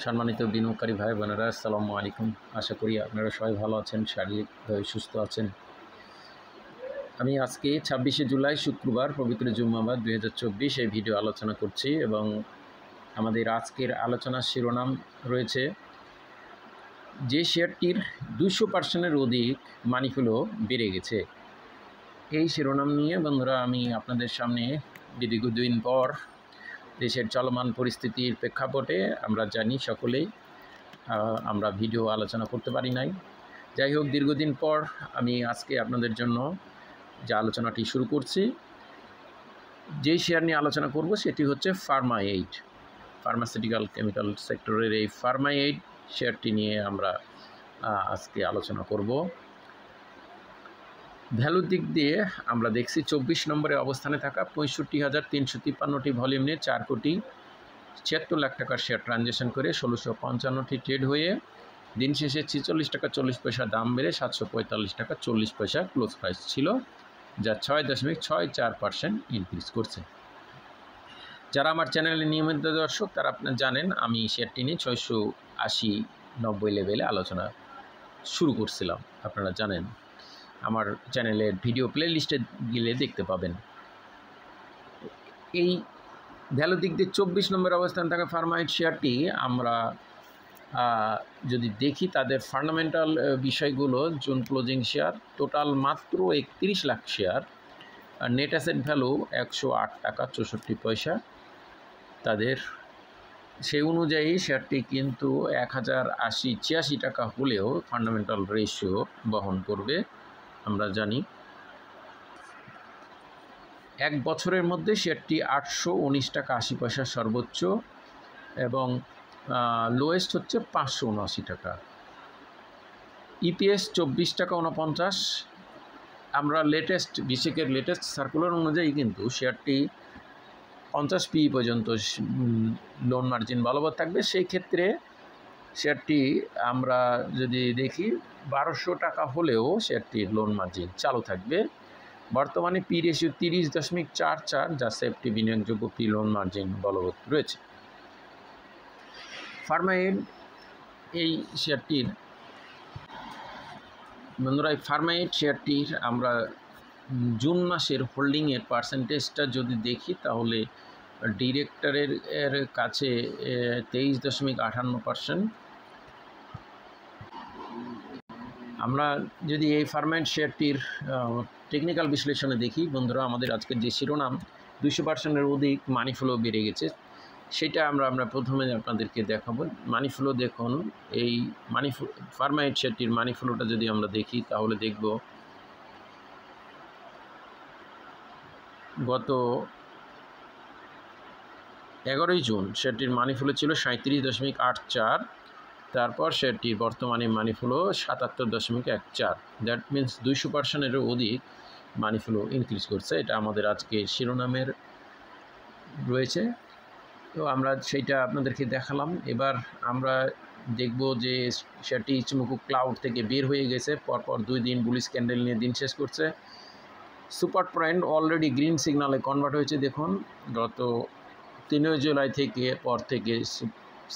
সম্মানিত বিনিয়োগকারী ভাই বোনেরা, আসসালামু আলাইকুম। আশা করি আপনারা সবাই ভালো আছেন, শারীরিকভাবে সুস্থ আছেন। আমি আজকে 26শে জুলাই শুক্রবার পবিত্র জুম্মাবাদ 2024 এই ভিডিও আলোচনা করছি এবং আমাদের আজকের আলোচনার শিরোনাম রয়েছে যে শেয়ারটির 200% অধিক মানি ফ্লো বেড়ে গেছে। এই শিরোনাম নিয়ে বন্ধুরা আমি আপনাদের সামনে দীর্ঘদিন পর দেশের চলমান পরিস্থিতির প্রেক্ষাপটে আমরা জানি সকলেই আমরা ভিডিও আলোচনা করতে পারি নাই। যাই হোক, দীর্ঘদিন পর আমি আজকে আপনাদের জন্য যে আলোচনাটি শুরু করছি, যেই শেয়ার নিয়ে আলোচনা করব সেটি হচ্ছে ফার্মা-এইড। ফার্মাসিউটিক্যাল কেমিক্যাল সেক্টরের এই ফার্মা-এইড শেয়ারটি নিয়ে আমরা আজকে আলোচনা করব। ভ্যালুর দিক দিয়ে আমরা দেখছি 24 নম্বরে অবস্থানে থাকা 65,353টি ভলিউম নিয়ে 4,76,00,000 টাকার শেয়ার ট্রানজ্যাকশন করে 1655টি ট্রেড হয়ে দিন শেষে 46 টাকা 40 পয়সা দাম বেড়ে 745 টাকা 40 পয়সা ক্লোজ প্রাইস ছিল, যা 6.64% ইনক্রিজ করছে। যারা আমার চ্যানেলে নিয়মিত দর্শক তারা আপনারা জানেন আমি শেয়ারটি নিয়ে 680-90 লেভেলে আলোচনা শুরু করছিলাম। আপনারা জানেন, আমার চ্যানেলের ভিডিও প্লে লিস্টে গেলে দেখতে পাবেন। এই ভ্যালু দিক দিয়ে 24 নম্বর অবস্থান থাকা ফার্মা-এইড শেয়ারটি আমরা যদি দেখি তাদের ফান্ডামেন্টাল বিষয়গুলো, জুন ক্লোজিং শেয়ার টোটাল মাত্র 31 lakh share, net asset value 108 টাকা 64 পয়সা তাদের। সেই অনুযায়ী শেয়ারটি কিন্তু 1080-86 টাকা হলেও ফান্ডামেন্টাল রেশিও বহন করবে। আমরা জানি এক বছরের মধ্যে শেয়ারটি 819 টাকা 80 পয়সা সর্বোচ্চ এবং লোয়েস্ট হচ্ছে 579 টাকা। ইপিএস 24 টাকা 49। আমরা লেটেস্ট বিশেকের লেটেস্ট সার্কুলার অনুযায়ী কিন্তু শেয়ারটি 50 PE পর্যন্ত লোন মার্জিন বলবৎ থাকবে। সেই ক্ষেত্রে শেয়ারটি আমরা যদি দেখি 1200 টাকা হলেও শেয়ারটির লোন মার্জিন চালু থাকবে। বর্তমানে পি রেশিও 30.44, যা সেফটি বিনিয়োগযোগ্য পি লোন মার্জিন বলবৎ রয়েছে। ফার্মা-এইড এই শেয়ারটির বন্ধুরা, এই ফার্মা-এইড শেয়ারটির আমরা জুন মাসের হোল্ডিংয়ের পার্সেন্টেজটা যদি দেখি তাহলে ডিরেক্টরের কাছে 23.58%। আমরা যদি এই ফার্মা-এইড শেয়ারটির টেকনিক্যাল বিশ্লেষণে দেখি বন্ধুরা, আমাদের আজকের যে শিরোনাম 200%-এর অধিক মানি ফ্লো বেড়ে গেছে, সেটা আমরা প্রথমে আপনাদেরকে দেখাবো। মানি ফ্লো দেখুন, এই ফার্মা-এইড শেয়ারটির মানি ফ্লোটা যদি আমরা দেখি তাহলে দেখব গত 11ই জুন শেয়ারটির মানি ফ্লো ছিল 37.84, তারপর শেয়ারটির বর্তমানে মানি ফ্লো 77.14। দ্যাট মিনস 200%-এরও অধিক মানি ফ্লো ইনক্রিজ করছে। এটা আমাদের আজকে শিরোনামের রয়েছে, তো আমরা সেইটা আপনাদেরকে দেখালাম। এবার আমরা দেখব যে শেয়ারটি ইচিমোকু ক্লাউড থেকে বের হয়ে গেছে, পরপর 2 দিন বুলিশ ক্যান্ডেল নিয়ে দিন শেষ করছে। সুপার ট্রেন্ড অলরেডি গ্রিন সিগনালে কনভার্ট হয়েছে। দেখুন, গত 3 জুলাই থেকে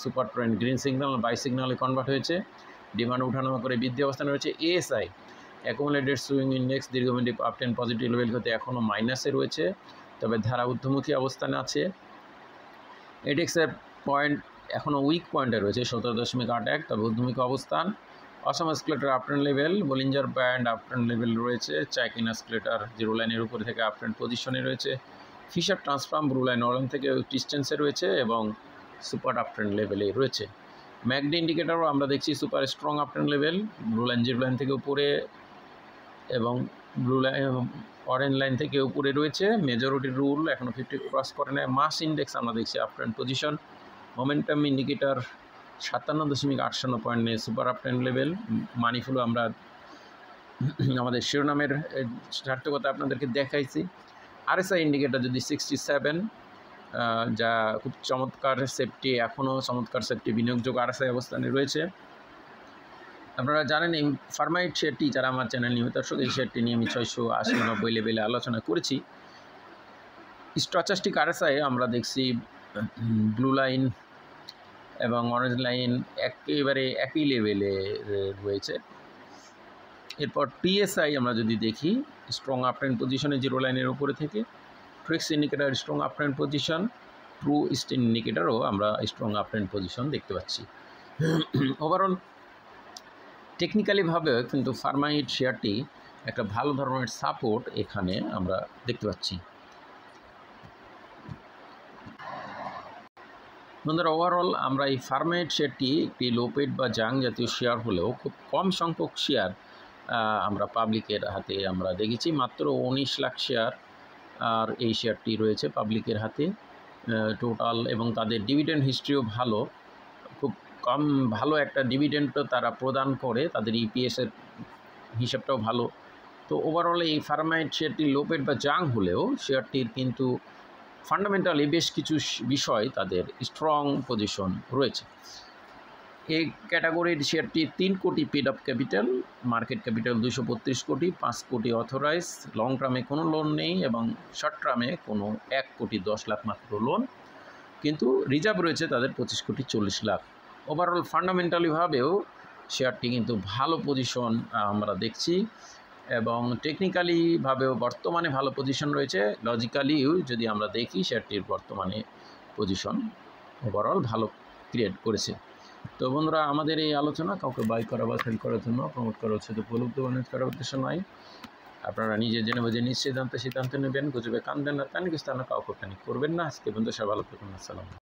super trend green signal buy সিগন্যালে কনভার্ট হয়েছে। ডিমান্ড উঠানামা করে বৃদ্ধি অবস্থানে রয়েছে। এএসআই অ্যাকুমুলেটেড সুইং ইন্ডেক্স দীর্ঘমেয়াদী আপ ট্রেন্ড পজিটিভ লেভেল হতে এখনও মাইনাসে রয়েছে, তবে ধারা ঊর্ধ্বমুখী অবস্থানে আছে। এডেক্সের পয়েন্ট এখনও উইক পয়েন্টে রয়েছে 17.81, তবে ঊর্ধ্বমুখী অবস্থান। Awesome oscillator up trend level, Bollinger band up trend level রয়েছে। চাইকিনা স্কেলেটার জিরো লাইনের উপরে থেকে আপ ট্রেন্ড পজিশনে রয়েছে। Fisher transform blue line orange থেকে ডিস্টেন্সে রয়েছে এবং সুপার আপ ট্রেন্ড লেভেলে রয়েছে। ম্যাকডি ইন্ডিকেটারও আমরা দেখছি super strong up trend level, blue line zero line থেকে উপরে এবং ব্লু লাইন অরেঞ্জ লাইন থেকে উপরে রয়েছে। মেজরিটি রুল এখনও 50 ক্রস করে নেয়। মাস ইন্ডেক্স আমরা দেখছি up trend position. Momentum indicator 57.58 point নিয়ে super up trend level. Money flow আমরা আমাদের শিরোনামের সার্থকতা আপনাদেরকে দেখাইছি। আরএসআই ইন্ডিকেটার যদি 67, যা খুব চমৎকার সেফটি, এখনও চমৎকার সেফটি বিনিয়োগযোগ্য আরএসআই অবস্থানে রয়েছে। আপনারা জানেন এই ফার্মা-এইড শেয়ারটি, যারা আমার চ্যানেল নিয়মিত দর্শক, এই শেয়ারটি নিয়ে আমি 680-90 লেভেলে আলোচনা করেছি। স্ট্যাটিস্টিক আরএসআই আমরা দেখছি ব্লু লাইন এবং অরেঞ্জ লাইন একেবারে একই লেভেলে রয়েছে। এরপর টিএসআই আমরা যদি দেখি, স্ট্রং আপ ট্রেন্ড পজিশনে জিরো লাইনের উপরে থেকে, TRIX indicator strong up trend position, true east ইন্ডিকেটারও আমরা স্ট্রং আপ ট্রেন্ড পজিশন দেখতে পাচ্ছি। ওভারঅল টেকনিক্যালিভাবে কিন্তু ফার্মাইট শেয়ারটি একটা ভালো ধরনের সাপোর্ট এখানে আমরা দেখতে পাচ্ছি। বন্ধুরা, ওভারঅল আমরা এই ফার্মাইট শেয়ারটি একটি লোপেড বা জাং জাতীয় শেয়ার হলেও খুব কম সংখ্যক শেয়ার আমরা পাবলিকের হাতে আমরা দেখেছি। মাত্র 19 লাখ শেয়ার আর এই শেয়ারটি রয়েছে পাবলিকের হাতে টোটাল, এবং তাদের ডিভিডেন্ড হিস্ট্রিও ভালো, খুব কম ভালো একটা ডিভিডেন্ডও তারা প্রদান করে, তাদের ইপিএসের হিসাবটাও ভালো। তো ওভারঅল এই ফার্মাইট শেয়ারটি লোপেড বা জাং হলেও শেয়ারটির কিন্তু ফান্ডামেন্টালি বেশ কিছু বিষয় তাদের স্ট্রং পজিশন রয়েছে। এই ক্যাটাগরির শেয়ারটি 3 কোটি paid up capital, market capital 232 কোটি, 5 কোটি অথরাইজ, লং টার্মে কোনো লোন নেই এবং শর্ট টার্মে কোনো 1 কোটি 10 লাখ মাত্র লোন, কিন্তু রিজার্ভ রয়েছে তাদের 25 কোটি 40 লাখ। ওভারঅল ফান্ডামেন্টালিভাবেও শেয়ারটি কিন্তু ভালো পজিশন আমরা দেখছি, এবং টেকনিক্যালিভাবেও বর্তমানে ভালো পজিশন রয়েছে। লজিক্যালিও যদি আমরা দেখি শেয়ারটির বর্তমানে পজিশন ওভারঅল ভালো ক্রিয়েট করেছে। তো বন্ধুরা, আমাদের এই আলোচনা কাউকে বাই করা বা সেল করার জন্য প্রমোট করা হচ্ছে, তো উপলব্ধ বানিয়ে করার উদ্দেশ্য নয়। আপনারা নিজে জেনে বুঝে সিদ্ধান্ত নেবেন, গুজবে কান দেন না, প্যানিক স্থানে কাউকে প্যানিক করবেন না। আজকে বন্ধু সবাই ভালো থাকুন। আসসালাম।